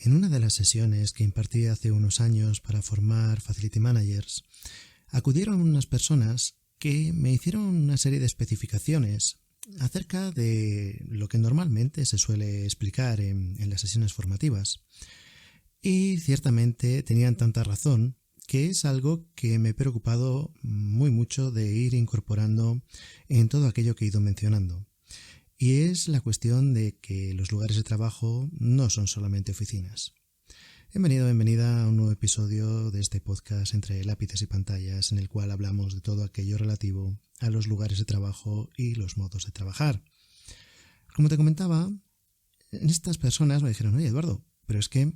En una de las sesiones que impartí hace unos años para formar Facility Managers, acudieron unas personas que me hicieron una serie de especificaciones acerca de lo que normalmente se suele explicar en las sesiones formativas. Y ciertamente tenían tanta razón que es algo que me he preocupado muy mucho de ir incorporando en todo aquello que he ido mencionando. Y es la cuestión de que los lugares de trabajo no son solamente oficinas. Bienvenida a un nuevo episodio de este podcast entre lápices y pantallas, en el cual hablamos de todo aquello relativo a los lugares de trabajo y los modos de trabajar. Como te comentaba, estas personas me dijeron: oye, Eduardo, pero es que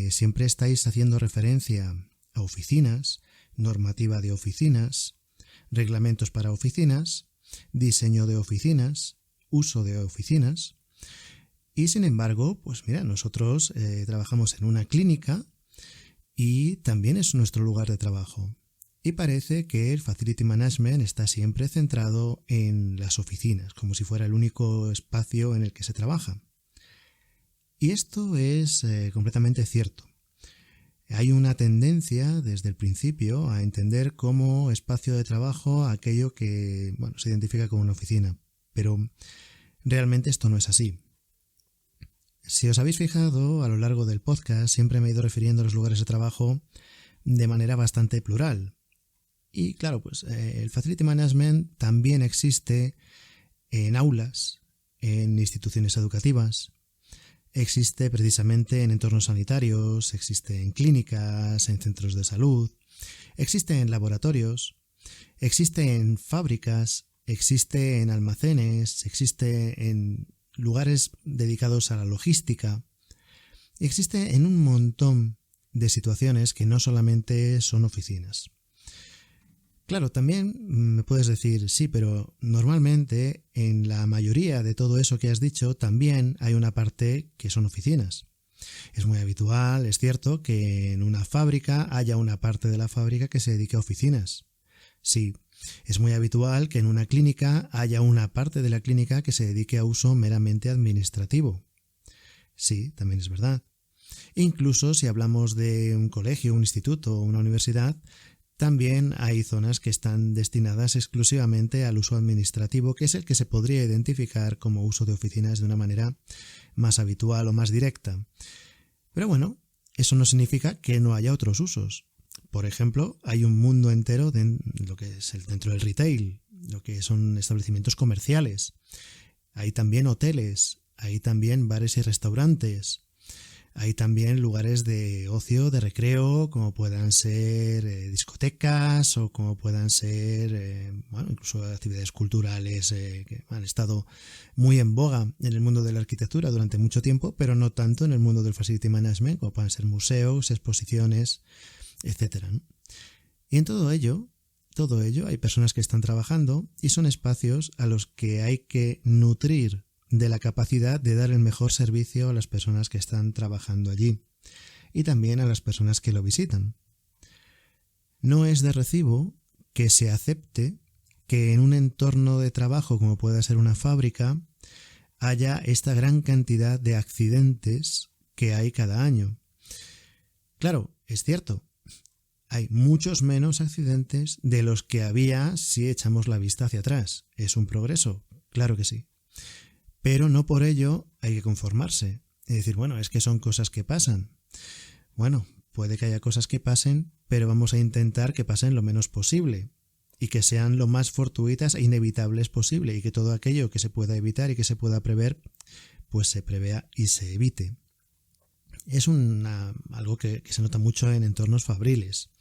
siempre estáis haciendo referencia a oficinas, normativa de oficinas, reglamentos para oficinas, diseño de oficinas, uso de oficinas. Y sin embargo, pues mira, nosotros trabajamos en una clínica y también es nuestro lugar de trabajo. Y parece que el Facility Management está siempre centrado en las oficinas, como si fuera el único espacio en el que se trabaja. Y esto es completamente cierto. Hay una tendencia desde el principio a entender como espacio de trabajo aquello que se identifica como una oficina, pero realmente esto no es así. Si os habéis fijado a lo largo del podcast, siempre me he ido refiriendo a los lugares de trabajo de manera bastante plural. Y claro, pues el Facility Management también existe en aulas, en instituciones educativas, existe precisamente en entornos sanitarios, existe en clínicas, en centros de salud, existe en laboratorios, existe en fábricas, existe en almacenes, existe en lugares dedicados a la logística, existe en un montón de situaciones que no solamente son oficinas. Claro, también me puedes decir, sí, pero normalmente en la mayoría de todo eso que has dicho también hay una parte que son oficinas. Es muy habitual, es cierto, que en una fábrica haya una parte de la fábrica que se dedique a oficinas. Sí, es muy habitual que en una clínica haya una parte de la clínica que se dedique a uso meramente administrativo. Sí, también es verdad. Incluso si hablamos de un colegio, un instituto o una universidad, también hay zonas que están destinadas exclusivamente al uso administrativo, que es el que se podría identificar como uso de oficinas de una manera más habitual o más directa. Pero bueno, eso no significa que no haya otros usos. Por ejemplo, hay un mundo entero de lo que es dentro del retail, lo que son establecimientos comerciales. Hay también hoteles, hay también bares y restaurantes. Hay también lugares de ocio, de recreo, como puedan ser discotecas o como puedan ser incluso actividades culturales que han estado muy en boga en el mundo de la arquitectura durante mucho tiempo, pero no tanto en el mundo del Facility Management, como puedan ser museos, exposiciones, etcétera, ¿no? Y en todo ello hay personas que están trabajando y son espacios a los que hay que nutrir de la capacidad de dar el mejor servicio a las personas que están trabajando allí y también a las personas que lo visitan. No es de recibo que se acepte que en un entorno de trabajo como pueda ser una fábrica haya esta gran cantidad de accidentes que hay cada año. Claro, es cierto, hay muchos menos accidentes de los que había si echamos la vista hacia atrás. ¿Es un progreso? Claro que sí. Pero no por ello hay que conformarse. Es decir, es que son cosas que pasan. Bueno, puede que haya cosas que pasen, pero vamos a intentar que pasen lo menos posible y que sean lo más fortuitas e inevitables posible y que todo aquello que se pueda evitar y que se pueda prever, pues se prevea y se evite. Es algo que se nota mucho en entornos fabriles,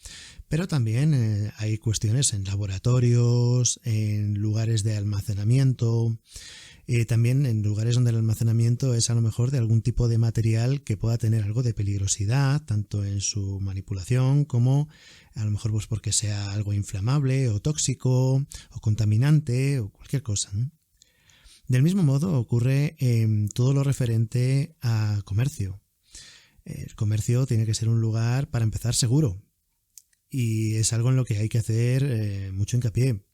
pero también hay cuestiones en laboratorios, en lugares de almacenamiento. También en lugares donde el almacenamiento es a lo mejor de algún tipo de material que pueda tener algo de peligrosidad, tanto en su manipulación como a lo mejor pues porque sea algo inflamable o tóxico o contaminante o cualquier cosa, ¿no? Del mismo modo ocurre en todo lo referente a comercio. El comercio tiene que ser un lugar, para empezar, seguro, y es algo en lo que hay que hacer mucho hincapié.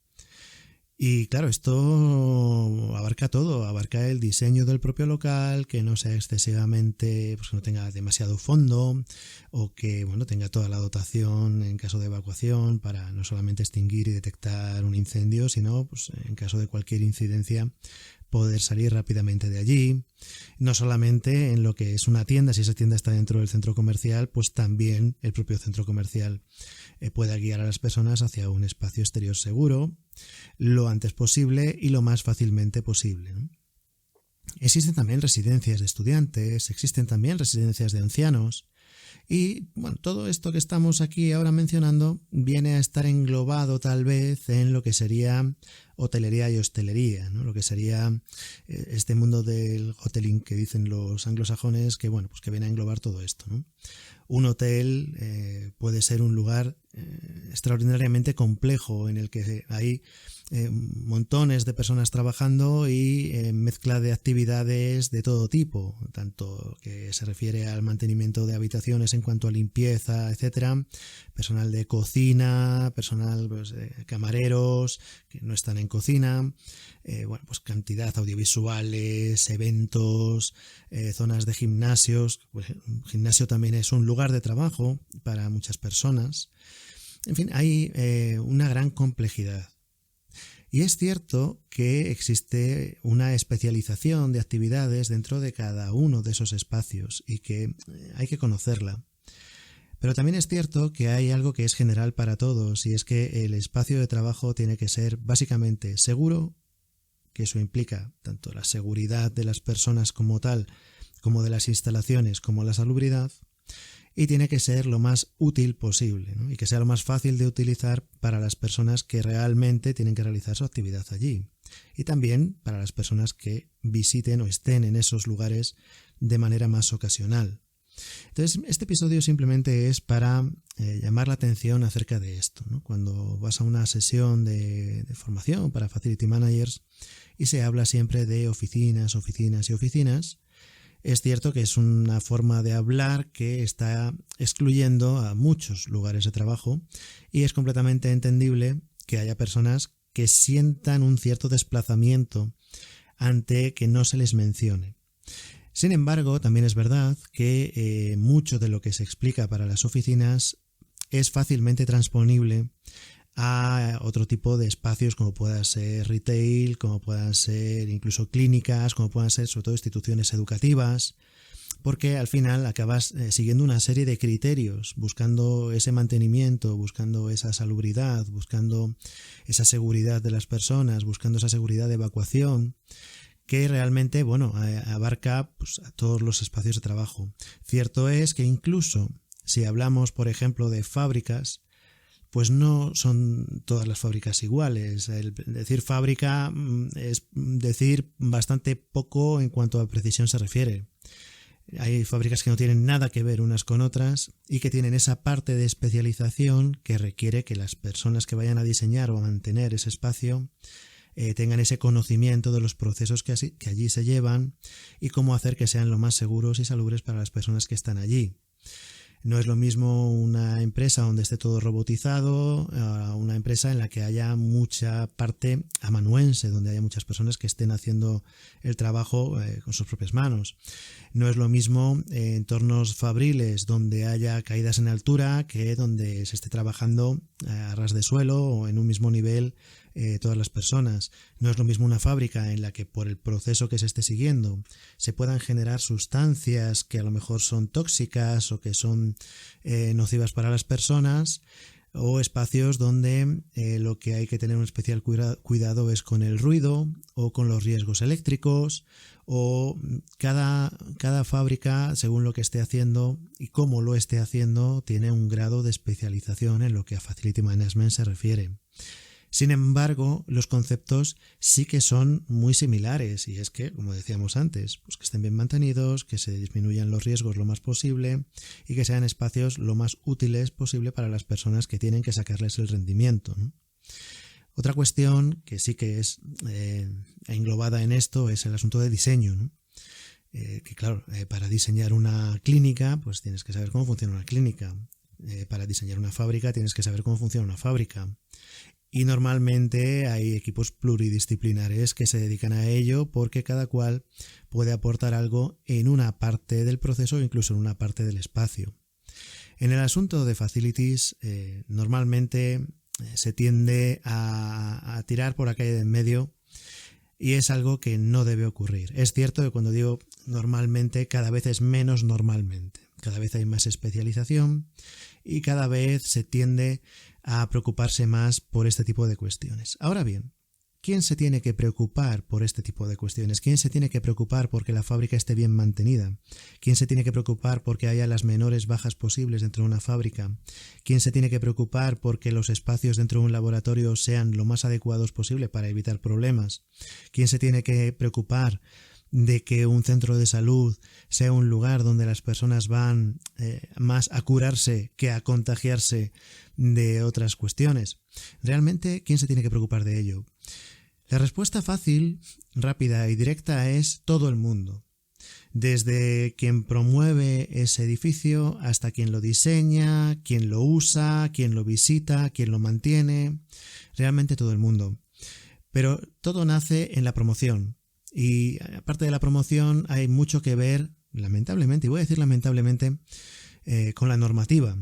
Y claro, esto abarca todo, abarca el diseño del propio local, que no sea excesivamente, pues que no tenga demasiado fondo, o que bueno, tenga toda la dotación en caso de evacuación para no solamente extinguir y detectar un incendio, sino pues, en caso de cualquier incidencia poder salir rápidamente de allí. No solamente en lo que es una tienda, si esa tienda está dentro del centro comercial, pues también el propio centro comercial pueda guiar a las personas hacia un espacio exterior seguro lo antes posible y lo más fácilmente posible, ¿no? Existen también residencias de estudiantes, existen también residencias de ancianos y bueno, todo esto que estamos aquí ahora mencionando viene a estar englobado tal vez en lo que sería hotelería y hostelería, ¿no? Lo que sería este mundo del hoteling que dicen los anglosajones, que bueno, pues que viene a englobar todo esto, ¿no? Un hotel puede ser un lugar extraordinariamente complejo en el que hay montones de personas trabajando y mezcla de actividades de todo tipo, tanto que se refiere al mantenimiento de habitaciones en cuanto a limpieza, etcétera, personal de cocina, personal pues, camareros que no están en cocina, bueno, pues cantidad audiovisuales, eventos, zonas de gimnasios. Pues, un gimnasio también es un lugar de trabajo para muchas personas. En fin, hay una gran complejidad. Y es cierto que existe una especialización de actividades dentro de cada uno de esos espacios y que hay que conocerla. Pero también es cierto que hay algo que es general para todos y es que el espacio de trabajo tiene que ser básicamente seguro, que eso implica tanto la seguridad de las personas como tal, como de las instalaciones, como la salubridad, y tiene que ser lo más útil posible, ¿no? Y que sea lo más fácil de utilizar para las personas que realmente tienen que realizar su actividad allí y también para las personas que visiten o estén en esos lugares de manera más ocasional. Entonces, este episodio simplemente es para llamar la atención acerca de esto, ¿no? Cuando vas a una sesión de formación para Facility Managers y se habla siempre de oficinas, oficinas y oficinas, es cierto que es una forma de hablar que está excluyendo a muchos lugares de trabajo y es completamente entendible que haya personas que sientan un cierto desplazamiento ante que no se les mencione. Sin embargo, también es verdad que mucho de lo que se explica para las oficinas es fácilmente transponible a otro tipo de espacios como pueda ser retail, como puedan ser incluso clínicas, como puedan ser sobre todo instituciones educativas, porque al final acabas siguiendo una serie de criterios, buscando ese mantenimiento, buscando esa salubridad, buscando esa seguridad de las personas, buscando esa seguridad de evacuación, que realmente, bueno, abarca pues, a todos los espacios de trabajo. Cierto es que incluso si hablamos, por ejemplo, de fábricas, pues no son todas las fábricas iguales. El decir fábrica es decir bastante poco en cuanto a precisión se refiere. Hay fábricas que no tienen nada que ver unas con otras y que tienen esa parte de especialización que requiere que las personas que vayan a diseñar o a mantener ese espacio tengan ese conocimiento de los procesos que allí se llevan y cómo hacer que sean lo más seguros y salubres para las personas que están allí. No es lo mismo una empresa donde esté todo robotizado a una empresa en la que haya mucha parte amanuense, donde haya muchas personas que estén haciendo el trabajo con sus propias manos. No es lo mismo entornos fabriles donde haya caídas en altura que donde se esté trabajando a ras de suelo o en un mismo nivel todas las personas. No es lo mismo una fábrica en la que por el proceso que se esté siguiendo se puedan generar sustancias que a lo mejor son tóxicas o que son nocivas para las personas, o espacios donde lo que hay que tener un especial cuidado es con el ruido o con los riesgos eléctricos, o cada fábrica, según lo que esté haciendo y cómo lo esté haciendo, tiene un grado de especialización en lo que a Facility Management se refiere. Sin embargo, los conceptos sí que son muy similares y es que, como decíamos antes, pues que estén bien mantenidos, que se disminuyan los riesgos lo más posible y que sean espacios lo más útiles posible para las personas que tienen que sacarles el rendimiento, ¿no? Otra cuestión que sí que es englobada en esto es el asunto de diseño, ¿no? Que claro, para diseñar una clínica pues tienes que saber cómo funciona una clínica. Para diseñar una fábrica tienes que saber cómo funciona una fábrica. Y normalmente hay equipos pluridisciplinares que se dedican a ello porque cada cual puede aportar algo en una parte del proceso o incluso en una parte del espacio. En el asunto de facilities, normalmente se tiende a tirar por la calle de en medio y es algo que no debe ocurrir. Es cierto que cuando digo normalmente, cada vez es menos normalmente. Cada vez hay más especialización y cada vez se tiende a preocuparse más por este tipo de cuestiones. Ahora bien, ¿quién se tiene que preocupar por este tipo de cuestiones? ¿Quién se tiene que preocupar porque la fábrica esté bien mantenida? ¿Quién se tiene que preocupar porque haya las menores bajas posibles dentro de una fábrica? ¿Quién se tiene que preocupar porque los espacios dentro de un laboratorio sean lo más adecuados posible para evitar problemas? ¿Quién se tiene que preocupar de que un centro de salud sea un lugar donde las personas van más a curarse que a contagiarse de otras cuestiones? Realmente, ¿quién se tiene que preocupar de ello? La respuesta fácil, rápida y directa es todo el mundo. Desde quien promueve ese edificio hasta quien lo diseña, quien lo usa, quien lo visita, quien lo mantiene, realmente todo el mundo. Pero todo nace en la promoción. Y aparte de la promoción hay mucho que ver, lamentablemente, y voy a decir lamentablemente, con la normativa.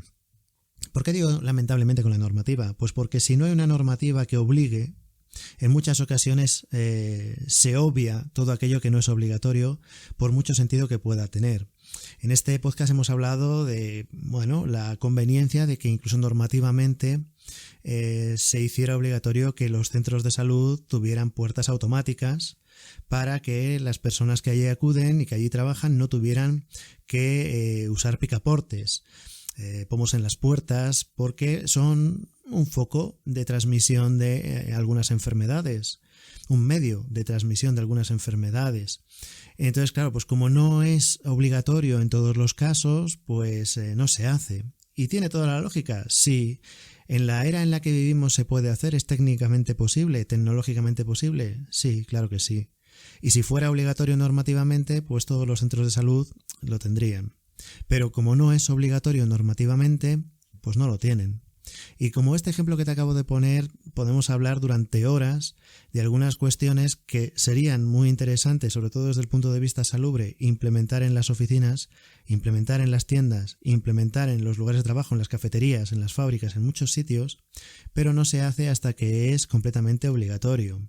¿Por qué digo lamentablemente con la normativa? Pues porque si no hay una normativa que obligue, en muchas ocasiones se obvia todo aquello que no es obligatorio, por mucho sentido que pueda tener. En este podcast hemos hablado de la conveniencia de que incluso normativamente se hiciera obligatorio que los centros de salud tuvieran puertas automáticas para que las personas que allí acuden y que allí trabajan no tuvieran que usar picaportes, pomos en las puertas, porque son un foco de transmisión de algunas enfermedades, un medio de transmisión de algunas enfermedades. Entonces, claro, pues como no es obligatorio en todos los casos, pues no se hace. ¿Y tiene toda la lógica? Sí. ¿En la era en la que vivimos se puede hacer? ¿Es técnicamente posible? ¿Tecnológicamente posible? Sí, claro que sí. Y si fuera obligatorio normativamente, pues todos los centros de salud lo tendrían. Pero como no es obligatorio normativamente, pues no lo tienen. Y como este ejemplo que te acabo de poner, podemos hablar durante horas de algunas cuestiones que serían muy interesantes, sobre todo desde el punto de vista salubre, implementar en las oficinas, implementar en las tiendas, implementar en los lugares de trabajo, en las cafeterías, en las fábricas, en muchos sitios, pero no se hace hasta que es completamente obligatorio.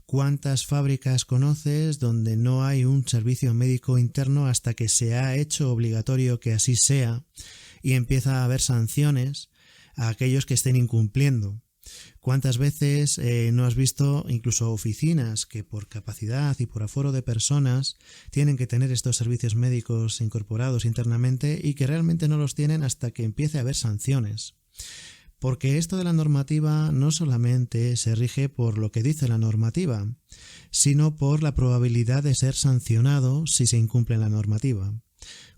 ¿Cuántas fábricas conoces donde no hay un servicio médico interno hasta que se ha hecho obligatorio que así sea y empieza a haber sanciones a aquellos que estén incumpliendo? ¿Cuántas veces no has visto incluso oficinas que por capacidad y por aforo de personas tienen que tener estos servicios médicos incorporados internamente y que realmente no los tienen hasta que empiece a haber sanciones? Porque esto de la normativa no solamente se rige por lo que dice la normativa, sino por la probabilidad de ser sancionado si se incumple la normativa.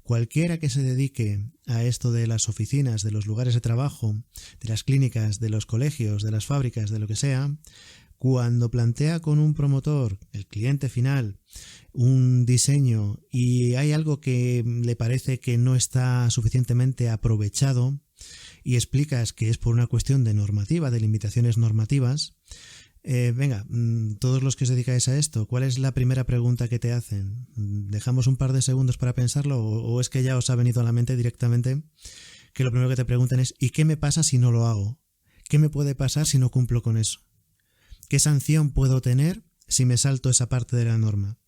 Cualquiera que se dedique a esto de las oficinas, de los lugares de trabajo, de las clínicas, de los colegios, de las fábricas, de lo que sea, cuando plantea con un promotor, el cliente final, un diseño y hay algo que le parece que no está suficientemente aprovechado y explicas que es por una cuestión de normativa, de limitaciones normativas, todos los que os dedicáis a esto, ¿cuál es la primera pregunta que te hacen? ¿Dejamos un par de segundos para pensarlo o es que ya os ha venido a la mente directamente que lo primero que te preguntan es ¿y qué me pasa si no lo hago? ¿Qué me puede pasar si no cumplo con eso? ¿Qué sanción puedo tener si me salto esa parte de la norma?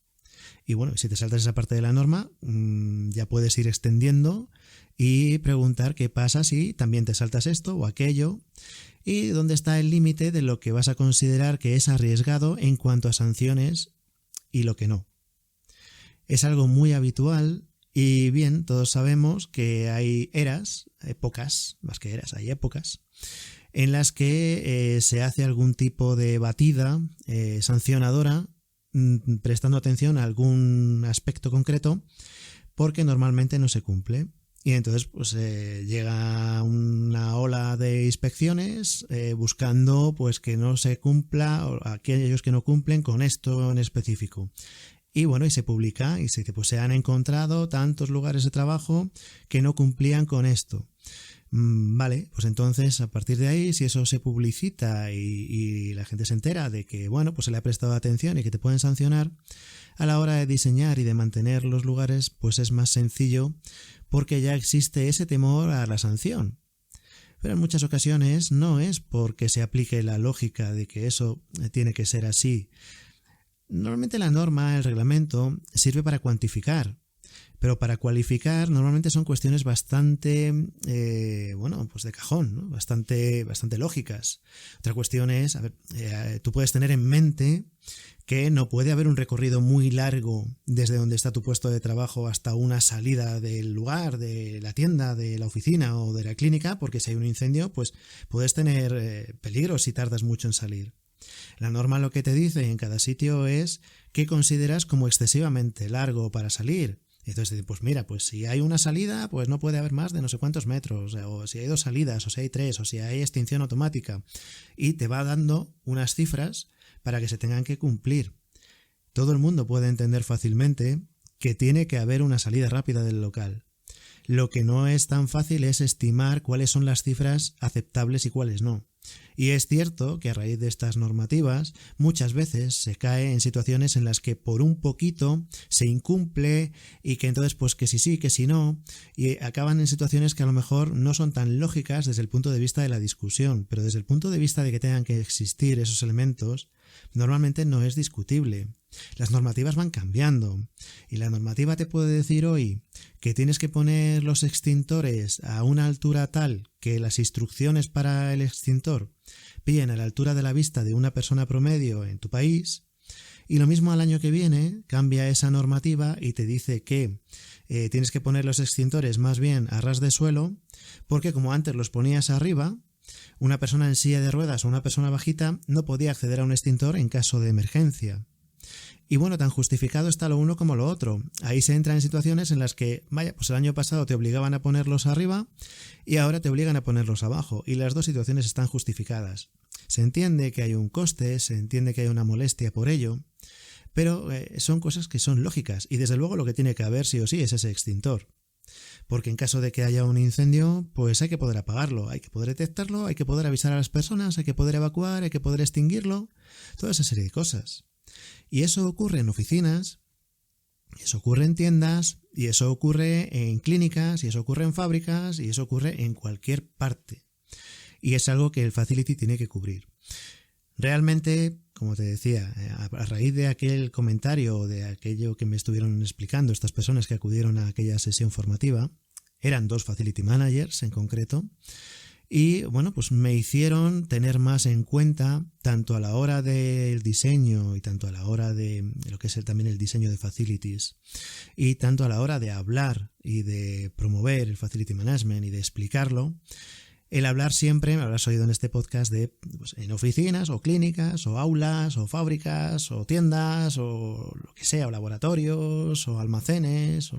Y bueno, si te saltas esa parte de la norma, ya puedes ir extendiendo y preguntar qué pasa si también te saltas esto o aquello y dónde está el límite de lo que vas a considerar que es arriesgado en cuanto a sanciones y lo que no. Es algo muy habitual y bien, todos sabemos que hay épocas, más que eras, hay épocas en las que se hace algún tipo de batida sancionadora prestando atención a algún aspecto concreto porque normalmente no se cumple. Y entonces pues llega una ola de inspecciones buscando pues que no se cumpla o aquellos que no cumplen con esto en específico. Y bueno, y se publica y se dice pues se han encontrado tantos lugares de trabajo que no cumplían con esto. Vale, pues entonces a partir de ahí, si eso se publicita y la gente se entera de que, bueno, pues se le ha prestado atención y que te pueden sancionar, a la hora de diseñar y de mantener los lugares, pues es más sencillo porque ya existe ese temor a la sanción. Pero en muchas ocasiones no es porque se aplique la lógica de que eso tiene que ser así. Normalmente la norma, el reglamento, sirve para cuantificar. Pero para cualificar normalmente son cuestiones bastante, pues de cajón, ¿no? Bastante lógicas. Otra cuestión es, tú puedes tener en mente que no puede haber un recorrido muy largo desde donde está tu puesto de trabajo hasta una salida del lugar, de la tienda, de la oficina o de la clínica, porque si hay un incendio, pues puedes tener peligros si tardas mucho en salir. La norma lo que te dice en cada sitio es qué consideras como excesivamente largo para salir. Entonces, pues mira, pues si hay una salida, pues no puede haber más de no sé cuántos metros, o si hay 2 salidas, o si hay 3, o si hay extinción automática. Y te va dando unas cifras para que se tengan que cumplir. Todo el mundo puede entender fácilmente que tiene que haber una salida rápida del local. Lo que no es tan fácil es estimar cuáles son las cifras aceptables y cuáles no. Y es cierto que a raíz de estas normativas muchas veces se cae en situaciones en las que por un poquito se incumple y que entonces pues que si sí, que si no, y acaban en situaciones que a lo mejor no son tan lógicas desde el punto de vista de la discusión, pero desde el punto de vista de que tengan que existir esos elementos, normalmente no es discutible. Las normativas van cambiando y la normativa te puede decir hoy que tienes que poner los extintores a una altura tal que las instrucciones para el extintor pillen a la altura de la vista de una persona promedio en tu país, y lo mismo al año que viene cambia esa normativa y te dice que tienes que poner los extintores más bien a ras de suelo, porque como antes los ponías arriba, una persona en silla de ruedas o una persona bajita no podía acceder a un extintor en caso de emergencia. Y bueno, tan justificado está lo uno como lo otro. Ahí se entra en situaciones en las que, pues el año pasado te obligaban a ponerlos arriba y ahora te obligan a ponerlos abajo, y las dos situaciones están justificadas. Se entiende que hay un coste, se entiende que hay una molestia por ello, pero son cosas que son lógicas, y desde luego lo que tiene que haber sí o sí es ese extintor. Porque en caso de que haya un incendio, pues hay que poder apagarlo, hay que poder detectarlo, hay que poder avisar a las personas, hay que poder evacuar, hay que poder extinguirlo, toda esa serie de cosas. Y eso ocurre en oficinas, eso ocurre en tiendas, y eso ocurre en clínicas, y eso ocurre en fábricas, y eso ocurre en cualquier parte. Y es algo que el Facility tiene que cubrir. Realmente, como te decía, a raíz de aquel comentario, de aquello que me estuvieron explicando estas personas que acudieron a aquella sesión formativa, eran 2 Facility Managers en concreto, y bueno, pues me hicieron tener más en cuenta, tanto a la hora del diseño y tanto a la hora de lo que es también el diseño de facilities, y tanto a la hora de hablar y de promover el Facility Management y de explicarlo, el hablar siempre, me habrás oído en este podcast, de pues, en oficinas o clínicas o aulas o fábricas o tiendas o lo que sea, o laboratorios o almacenes.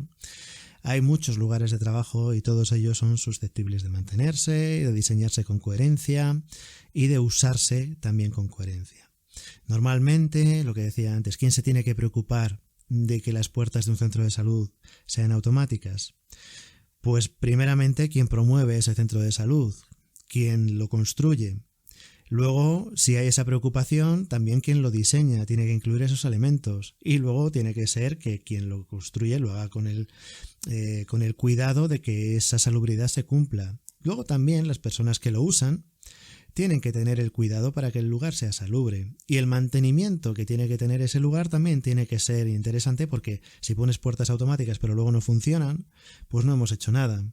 Hay muchos lugares de trabajo y todos ellos son susceptibles de mantenerse, de diseñarse con coherencia y de usarse también con coherencia. Normalmente, lo que decía antes, ¿quién se tiene que preocupar de que las puertas de un centro de salud sean automáticas? Pues primeramente quien promueve ese centro de salud, quien lo construye. Luego, si hay esa preocupación, también quien lo diseña tiene que incluir esos elementos, y luego tiene que ser que quien lo construye lo haga con el cuidado de que esa salubridad se cumpla. Luego también las personas que lo usan tienen que tener el cuidado para que el lugar sea salubre, y el mantenimiento que tiene que tener ese lugar también tiene que ser interesante, porque si pones puertas automáticas pero luego no funcionan, pues no hemos hecho nada,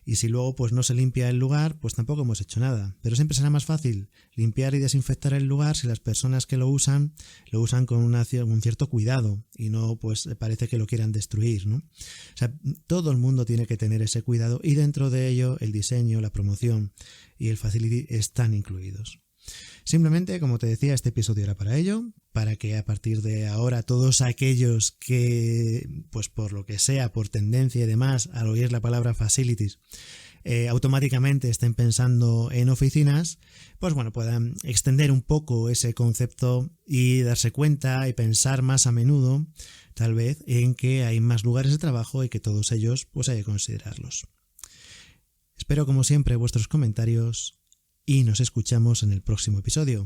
y si luego pues no se limpia el lugar, pues tampoco hemos hecho nada. Pero siempre será más fácil limpiar y desinfectar el lugar si las personas que lo usan con un cierto cuidado y no pues parece que lo quieran destruir, ¿no? O sea, todo el mundo tiene que tener ese cuidado, y dentro de ello el diseño, la promoción y el Facility están incluidos. Simplemente, como te decía, este episodio era para ello, para que a partir de ahora todos aquellos que, pues por lo que sea, por tendencia y demás, al oír la palabra facilities, automáticamente estén pensando en oficinas, pues bueno, puedan extender un poco ese concepto y darse cuenta y pensar más a menudo, tal vez, en que hay más lugares de trabajo y que todos ellos pues hay que considerarlos. Espero como siempre vuestros comentarios y nos escuchamos en el próximo episodio.